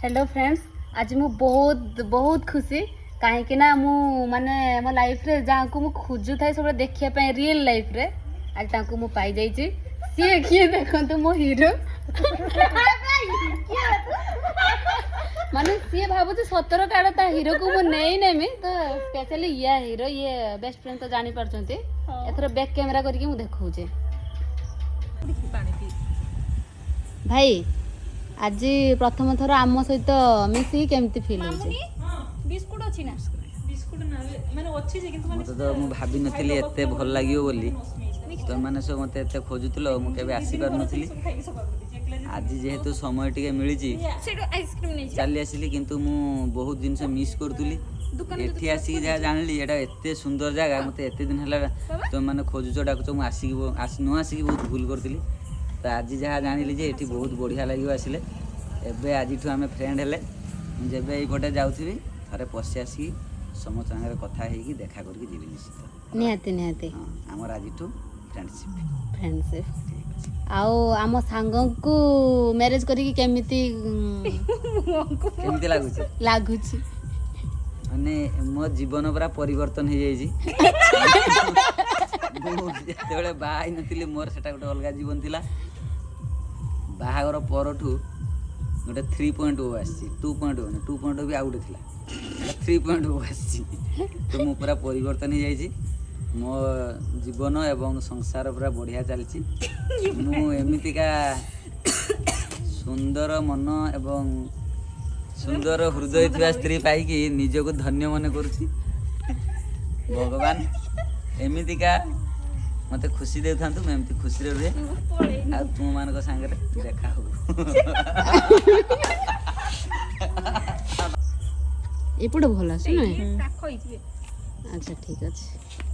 Hello friends, आज मु बहुत बहुत खुशी कहीं ना मु माने मो लाइफ रे जहाँ को मु खोजु थाए सब देखिया पे रियल लाइफ रे आज तांको मु पाई जाई छी। सी किए देखंतु मो हीरो माने सी भाबु छी सतर काड़ ता हीरो को मु नेई नेमी तो स्पेशली या हीरो ये बेस्ट फ्रेंड तो जानी परचंती एथरो बैक कैमरा करके मु देखौ छे। भाई आज प्रथम थर आम सहित मिसी केमती फील होची? बिस्कुट अछि ना बिस्कुट ना माने अछि जे किंतु माने मते तो मु भाबी नथिली एते भल लागियो बोली तो माने सब मते एते खोजुतलो मु केबे आसी पार नथिली। आज जेहेतु समय टिके मिली छी सेडो आइसक्रीम नै चली आसिली किंतु मु बहुत दिन से मिस करतुली। एठी आसी जा जानली एटा एते सुंदर जगह मते एते दिन हला तो माने खोजुचो डाकुचो मु आसी न आसी बहुत भूल करतुली। तो आज जहाँ जानिली जे एठी बहुत बढ़िया लगे आसिले एबे आज आम फ्रेंड हेले जेबे एपटे जाऊथी थे पशि आसिकी समस्त सागर कथा होगी देखा करके जीवी निश्चित निहाती निहाती आमर आज फ्रेंडशिप फ्रेंडशिप आओ आम सांग को मैरिज करी केमिति केमती लागुची लागुची माने मो जीवन पूरा परिवर्तन हो जाइए जिते बाहा नथिली मोर सेटा गोटे अलग जीवन थिला बाहागर परठू गोटे 3.0 आसी 2.0 2.0 भी आउट थिला 3.0 आसी तो मु पूरा परिवर्तन हो जाइए मो जीवन एवं संसार पूरा बढ़िया चलची मु एमितिका सुंदर मन एवं सुंदर हृदय थी स्त्री पाई निजको धन्य मन करुछि भगवान एमितिका मते खुशी दे थांतु मैं एमती खुशी रे रुहे आ तुम मान संगे देखा हो एपटे भल आसे ना काख होइबे। अच्छा ठीक अच्छे।